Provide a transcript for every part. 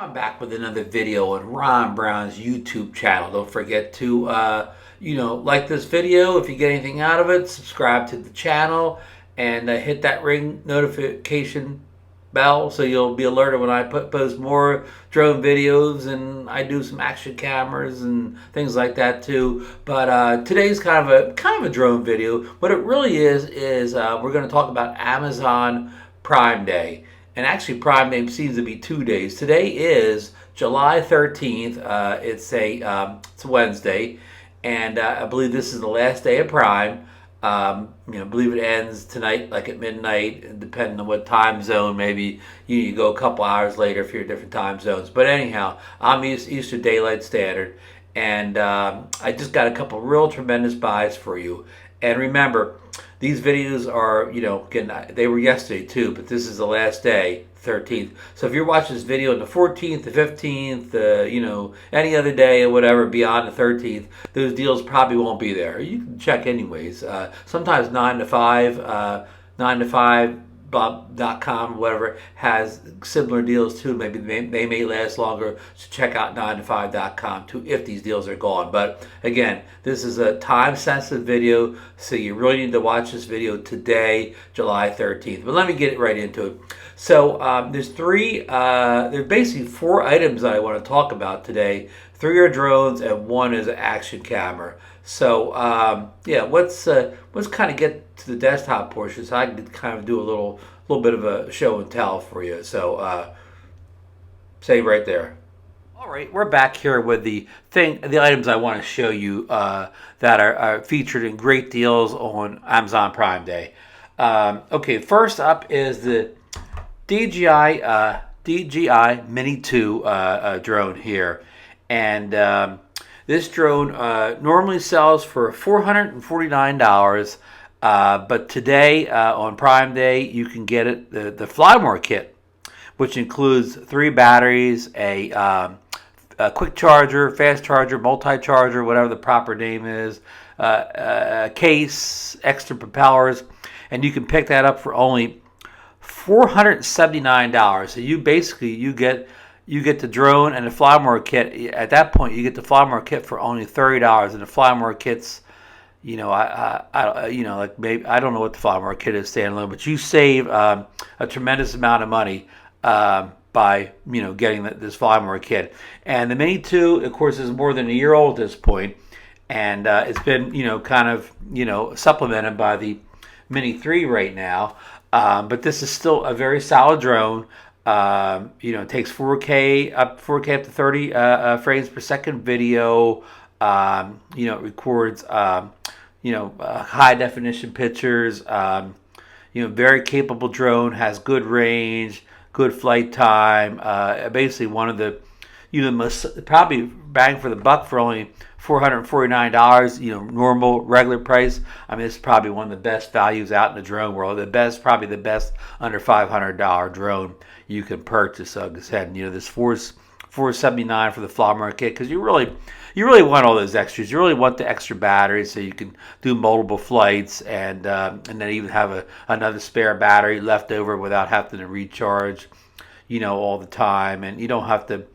I'm back with another video on Ron Brown's YouTube channel. Don't forget to, like this video. If you get anything out of it, subscribe to the channel and hit that ring notification bell so you'll be alerted when I post more drone videos, and I do some action cameras and things like that too. But today's kind of a drone video. What it really is we're going to talk about Amazon Prime Day. And actually, Prime Day seems to be 2 days. Today is July 13th. It's a Wednesday, and I believe this is the last day of Prime. I believe it ends tonight, like at midnight, depending on what time zone. Maybe you go a couple hours later if you're in different time zones. But anyhow, I'm Eastern Daylight Standard, and I just got a couple real tremendous buys for you. And remember, these videos are, again, they were yesterday too, but this is the last day, 13th. So if you're watching this video on the 14th, the 15th, any other day or whatever beyond the 13th, those deals probably won't be there. You can check anyways. Sometimes 9 to 5, 9 to 5, Bob.com, whatever, has similar deals too. Maybe they may last longer, so check out 9to5.com too if these deals are gone. But again, this is a time-sensitive video, so you really need to watch this video today, July 13th. But let me get right into it. So there's basically 4 items that I want to talk about today. 3 are drones and 1 is an action camera. So let's kind of get to the desktop portion so I can kind of do a little bit of a show and tell for you. So save right there. All right, we're back here with the items I want to show you that are featured in great deals on Amazon Prime Day. Okay, first up is the DJI Mini 2 drone here, and this drone normally sells for $449, but today on Prime Day you can get it the Fly More kit, which includes 3 batteries, a quick charger, fast charger, multi-charger, whatever the proper name is, a case, extra propellers, and you can pick that up for only $479. So you get the drone and the Fly More kit. At that point, you get the Fly More kit for only $30, and the Fly More kit's, like maybe I don't know what the Fly More kit is standalone, but you save a tremendous amount of money by getting this Fly More kit. And the Mini 2, of course, is more than a year old at this point, and it's been supplemented by the Mini 3 right now. But this is still a very solid drone. It takes 4K up to 30 frames per second video. It records high definition pictures. Very capable drone, has good range, good flight time. Basically one of the most probably bang for the buck for only $449, normal regular price. I mean, it's probably one of the best values out in the drone world. Probably the best under $500 drone you can purchase. So like I said, this $479 for the Fly More kit, because you really want all those extras. You really want the extra batteries so you can do multiple flights, and then even have another spare battery left over without having to recharge, all the time. And you don't have to.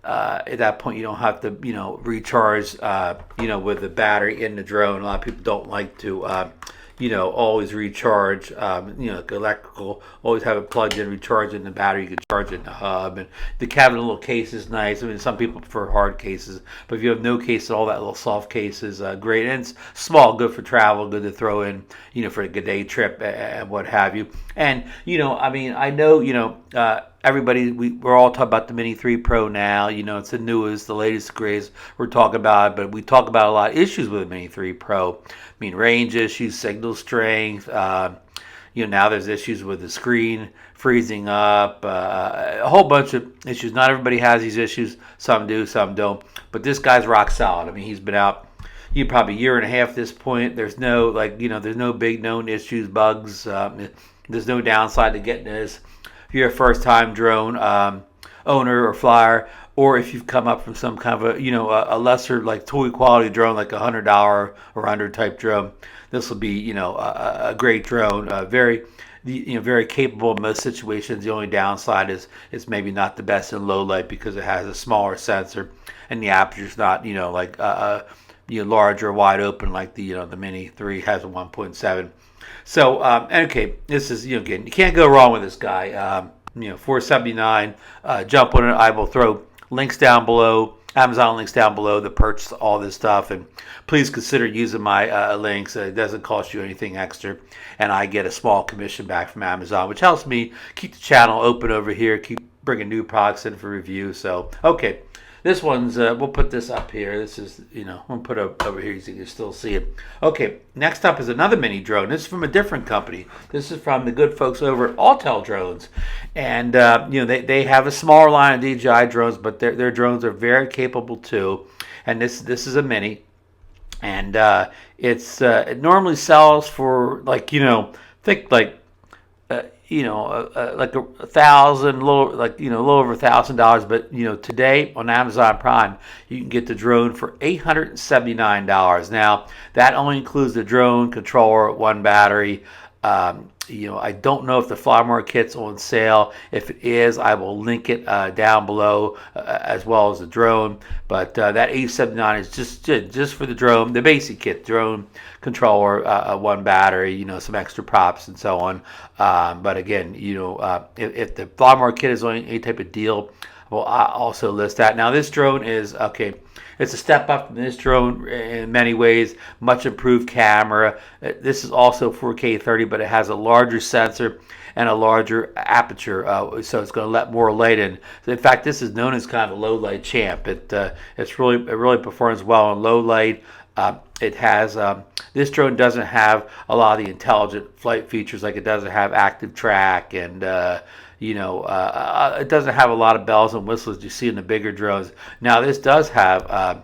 At that point, you don't have to, recharge, with the battery in the drone. A lot of people don't like to, always recharge, electrical, always have it plugged in, recharge in the battery. You can charge it in the hub. And the cabin little case is nice. I mean, some people prefer hard cases, but if you have no case at all, that little soft case is great. And it's small, good for travel, good to throw in, for a good day trip and what have you. And, I know, everybody, we're all talking about the Mini 3 Pro now. It's the newest, the latest, greatest we're talking about. But we talk about a lot of issues with the Mini 3 Pro. Range issues, signal strength. Now there's issues with the screen freezing up. A whole bunch of issues. Not everybody has these issues. Some do, some don't. But this guy's rock solid. He's been out probably a year and a half at this point. There's no there's no big known issues, bugs. There's no downside to getting this. If you're a first-time drone owner or flyer, or if you've come up from some kind of a lesser, like toy quality drone, like $100 or under type drone, this will be a great drone. Very very capable in most situations. The only downside is it's maybe not the best in low light because it has a smaller sensor and the aperture's not like large or wide open like the Mini 3 has a 1.7. So okay, this is again, you can't go wrong with this guy. $479. Jump on it. I will throw links down below, Amazon links down below to purchase all this stuff, and please consider using my links. It doesn't cost you anything extra, and I get a small commission back from Amazon, which helps me keep the channel open over here, keep bringing new products in for review. So okay, this one's we'll put this up here. This is we'll put it over here so you can still see it. Okay, next up is another mini drone. This is from a different company. This is from the good folks over at Alltel Drones, and they have a smaller line of DJI drones, but their drones are very capable too. And this is a mini, and it normally sells for think like like $1,000, little over $1,000. But today on Amazon Prime, you can get the drone for $879. Now that only includes the drone controller, one battery. I don't know if the Flymore kit's on sale. If it is, I will link it down below as well as the drone. But that $879 is just for the drone, the basic kit, drone controller, one battery, some extra props and so on. But again, if the Flymore kit is on any type of deal, well, I also list that. Now this drone is okay. It's a step up from this drone in many ways, much improved camera. This is also 4K 30, but it has a larger sensor and a larger aperture, so it's going to let more light in. So in fact, this is known as kind of a low light champ. It really performs well in low light. It has this drone doesn't have a lot of the intelligent flight features, like it doesn't have active track and it doesn't have a lot of bells and whistles you see in the bigger drones. Now this does have a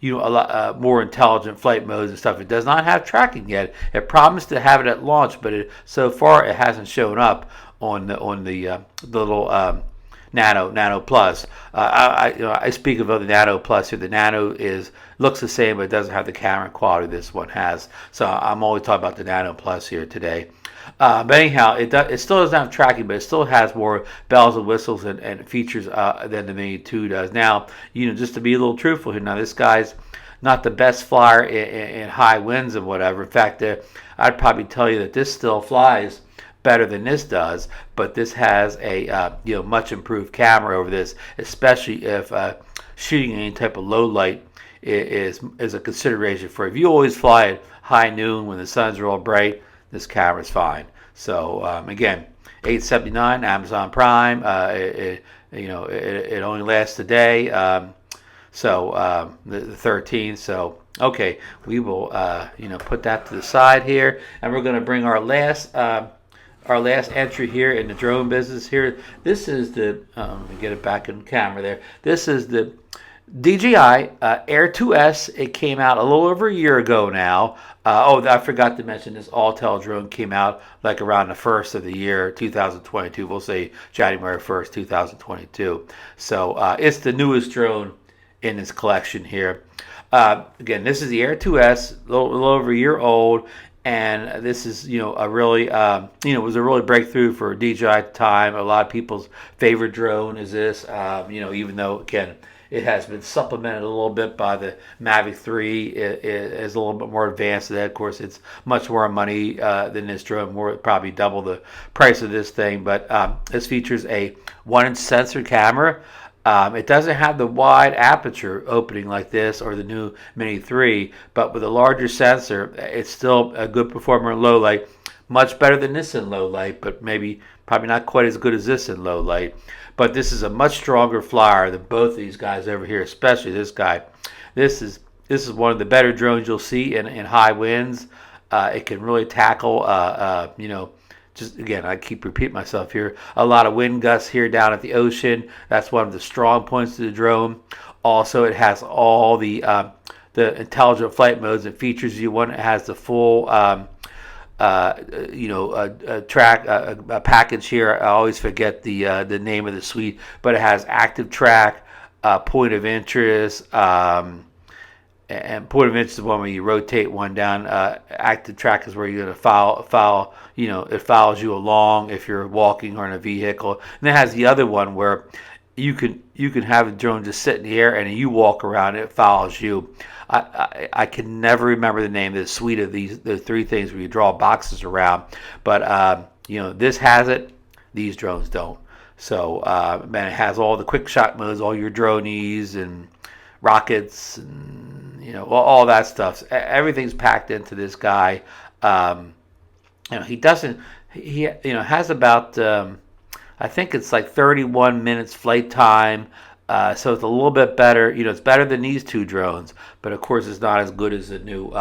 lot more intelligent flight modes and stuff. It does not have tracking yet. It promised to have it at launch, but so far it hasn't shown up on the little Nano Plus. I speak of the Nano Plus here. The Nano looks the same, but it doesn't have the camera quality this one has. So I'm only talking about the Nano Plus here today. But anyhow, it still doesn't have tracking, but it still has more bells and whistles and features than the Mini 2 does. Now, just to be a little truthful here, now this guy's not the best flyer in high winds and whatever. In fact, I'd probably tell you that this still flies better than this does, but this has a much improved camera over this, especially if shooting any type of low light is a consideration for. If you always fly at high noon when the sun's real bright, this camera's fine. So again, $879 Amazon Prime. It only lasts a day. So the 13th. So okay, we will put that to the side here, and we're going to bring our last entry here in the drone business here. This is the let me get it back in camera there. This is the DJI Air 2S. It came out a little over a year ago now. I forgot to mention this Alltel drone came out like around the first of the year, 2022. We'll say January 1st, 2022. So it's the newest drone in this collection here. Again, this is the Air 2S, a little over a year old. And this is, a really, it was a really breakthrough for DJI at the time. A lot of people's favorite drone is this, even though, again, it has been supplemented a little bit by the Mavic 3. It is a little bit more advanced than that. Of course, it's much more money than this drone, probably double the price of this thing. But this features a 1-inch sensor camera. It doesn't have the wide aperture opening like this or the new Mini 3, but with a larger sensor, it's still a good performer in low light. Much better than this in low light, but probably not quite as good as this in low light. But this is a much stronger flyer than both of these guys over here, especially this guy. This is one of the better drones you'll see in high winds. It can really tackle, just again, I keep repeating myself here, a lot of wind gusts here down at the ocean. That's one of the strong points of the drone. Also, it has all the intelligent flight modes and features you want. It has the full track package here. I always forget the name of the suite, but it has active track, point of interest. and point of interest is one where you rotate one down. Active track is where you're going to follow, it follows you along if you're walking or in a vehicle. And it has the other one where you can have a drone just sit in the air and you walk around, it follows you. I can never remember the name of the suite of the three things where you draw boxes around, but this has it. These drones don't. So man, it has all the quick shot modes, all your drones and rockets, and all that stuff. Everything's packed into this guy. He doesn't. He has about I think it's like 31 minutes flight time. So it's a little bit better. It's better than these two drones, but of course it's not as good as the new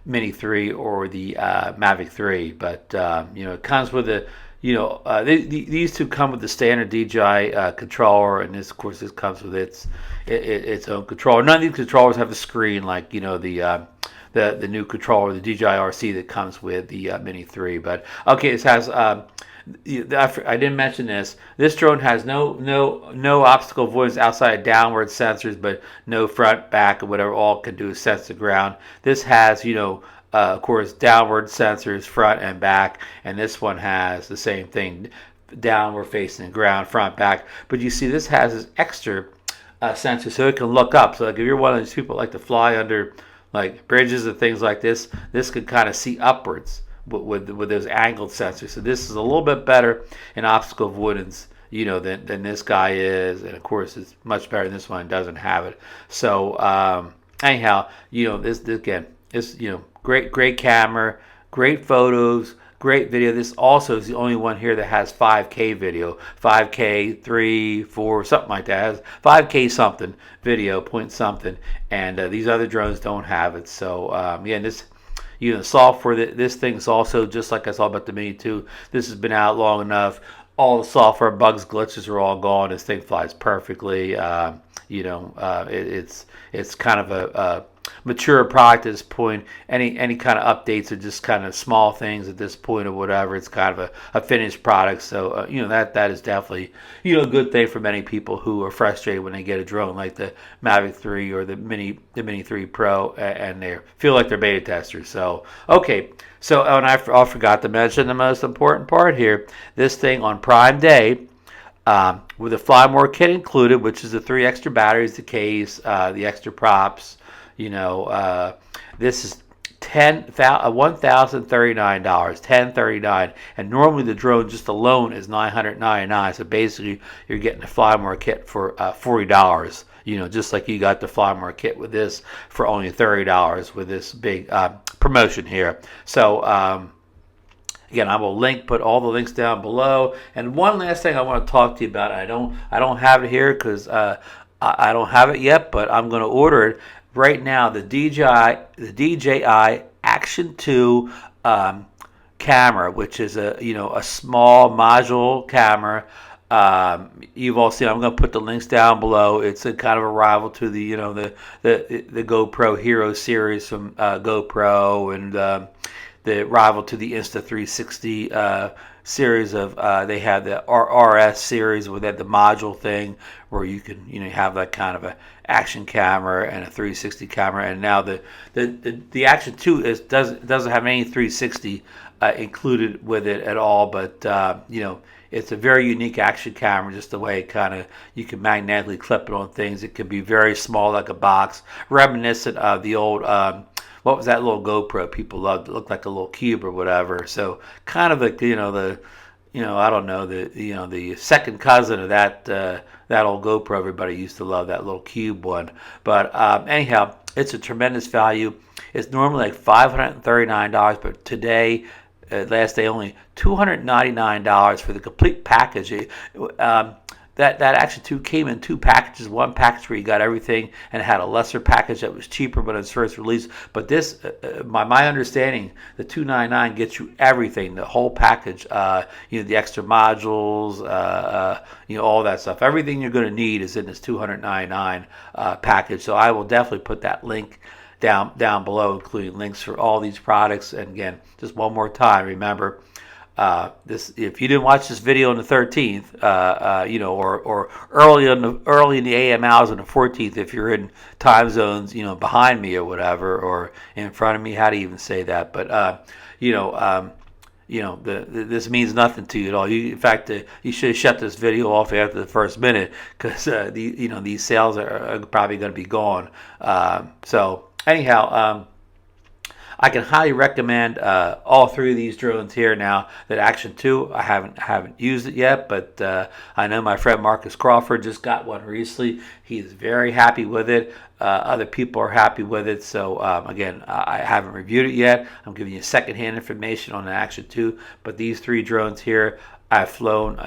Mini 3 or the Mavic 3. But it comes with a these two come with the standard DJI controller, and this, of course, this comes with its own controller. None of these controllers have a screen like the new controller, the DJI RC that comes with the Mini 3. But okay, it has. I didn't mention this. This drone has no obstacle avoidance outside of downward sensors, but no front, back, or whatever. All it can do is sense the ground. This has of course, downward sensors, front and back, and this one has the same thing, downward facing ground, front, back. But you see, this has this extra sensor, so it can look up. So like if you're one of these people that like to fly under like bridges and things like this can kind of see upwards with those angled sensors. So this is a little bit better in obstacle avoidance, than this guy is, and of course it's much better than this one. Doesn't have it. So anyhow, this again, it's great camera, great photos, great video. This also is the only one here that has 5K video, 5K, 3, 4, something like that. It has 5K something video, point something, and these other drones don't have it. So again, this the software, this thing's also just like I saw about the Mini 2. This has been out long enough. All the software bugs, glitches are all gone. This thing flies perfectly. It's kind of a mature product at this point. Any kind of updates are just kind of small things at this point or whatever. It's kind of a finished product. So that is definitely a good thing for many people who are frustrated when they get a drone like the Mavic 3 or the Mini 3 Pro and they feel like they're beta testers. So okay. So and I forgot to mention the most important part here. This thing on Prime Day, with a Fly More kit included, which is the 3 extra batteries, the case, the extra props. This is $1,039, $1,039, and normally the drone just alone is $999. So basically, you're getting the Fly More kit for $40. Just like you got the Fly More kit with this for only $30 with this big promotion here. So again, I will put all the links down below. And one last thing I want to talk to you about. I don't have it here because I don't have it yet, but I'm going to order it right now. The DJI Action 2 camera, which is a small module camera. You've all seen. I'm going to put the links down below. It's a kind of a rival to the the GoPro Hero series from GoPro, and the rival to the Insta360 series of they have the RS series where they have the module thing where you can have that kind of a action camera and a 360 camera, and now the Action 2 doesn't have any 360 included with it at all, but it's a very unique action camera, just the way it kind of, you can magnetically clip it on things. It can be very small, like a box, reminiscent of the old, what was that little GoPro people loved? It looked like a little cube or whatever. So kind of like, I don't know, the second cousin of that old GoPro everybody used to love, that little cube one. But anyhow, it's a tremendous value. It's normally like $539, but today, last day only, $299 for the complete package. That Action 2 came in 2 packages. One package where you got everything, and it had a lesser package that was cheaper when it was first released. But this, my understanding, the $299 gets you everything, the whole package. The extra modules, all that stuff. Everything you're going to need is in this $299 package. So I will definitely put that link down below, including links for all these products. And again, just one more time, remember, This, if you didn't watch this video on the 13th, or early in the AM hours on the 14th, if you're in time zones, behind me or whatever, or in front of me, how do you even say that? But this means nothing to you at all. In fact, you should have shut this video off after the first minute, because these sales are probably going to be gone. So anyhow. I can highly recommend all three of these drones here. Now that Action 2, I haven't used it yet, but I know my friend Marcus Crawford just got one recently. He's very happy with it. Other people are happy with it. So again, I haven't reviewed it yet. I'm giving you secondhand information on the Action 2, but these three drones here, I've flown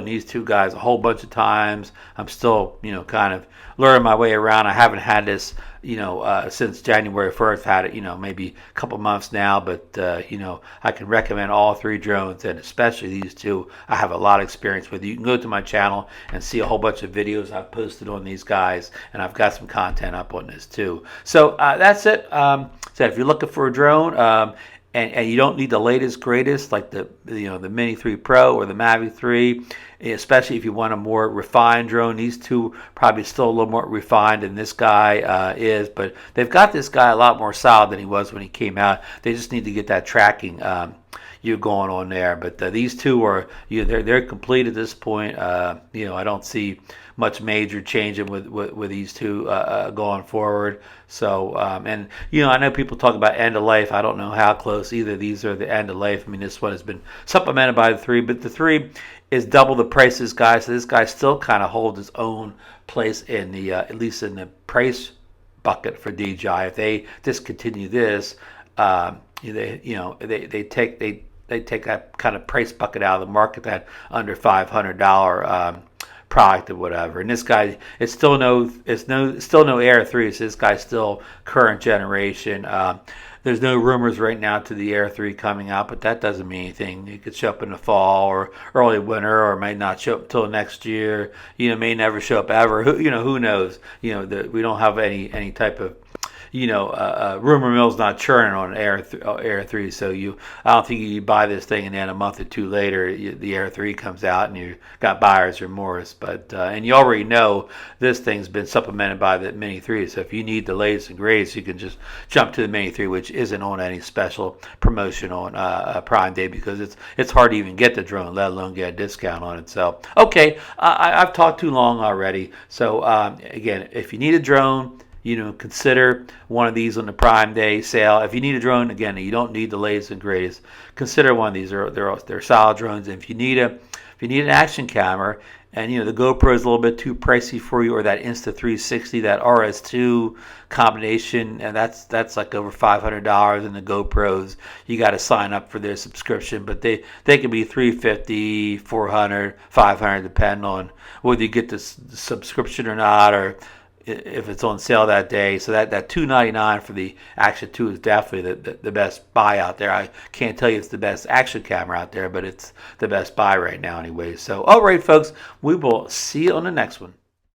these two guys a whole bunch of times. I'm still, kind of learning my way around. I haven't had this, since January 1st. Had it, maybe a couple months now, but I can recommend all three drones, and especially these two. I have a lot of experience with. You can go to my channel and see a whole bunch of videos I've posted on these guys, and I've got some content up on this too. So that's it. So if you're looking for a drone, and you don't need the latest, greatest, like the Mini 3 Pro or the Mavic 3, especially if you want a more refined drone. These two probably still a little more refined than this guy is, but they've got this guy a lot more solid than he was when he came out. They just need to get that tracking going on there. But these two are they're complete at this point. I don't see much major changing with these two going forward. So and I know people talk about end of life. I don't know how close either of these are the end of life. I mean, this one has been supplemented by the 3, but the 3 is double the price of this guy. So this guy still kind of holds his own place in the at least in the price bucket for DJI. If they discontinue this, they take that kind of price bucket out of the market, that under $500 product or whatever. And this guy, it's still no Air 3. So this guy's still current generation. There's no rumors right now to the Air 3 coming out, but that doesn't mean anything. It could show up in the fall or early winter, or may not show up until next year. May never show up ever. Who knows? We don't have any type of rumor mill's not churning on Air 3, so I don't think you buy this thing and then a month or two later the Air 3 comes out and you got buyer's remorse. But and you already know this thing's been supplemented by the Mini 3, so if you need the latest and greatest, you can just jump to the Mini 3, which isn't on any special promotion on Prime Day, because it's hard to even get the drone, let alone get a discount on it. So okay, I've talked too long already. So again, if you need a drone, consider one of these on the Prime Day sale. If you need a drone, again, you don't need the latest and greatest. Consider one of these. They're solid drones. And if you need an action camera, and the GoPro is a little bit too pricey for you, or that Insta360, that RS2 combination, and that's like over $500. And the GoPros, you got to sign up for their subscription, but they can be $350, $400, $500, depending on whether you get the subscription or not, or if it's on sale that day. So that $299 for the Action 2 is definitely the best buy out there. I can't tell you it's the best action camera out there, but it's the best buy right now anyway. So all right, folks, we will see you on the next one.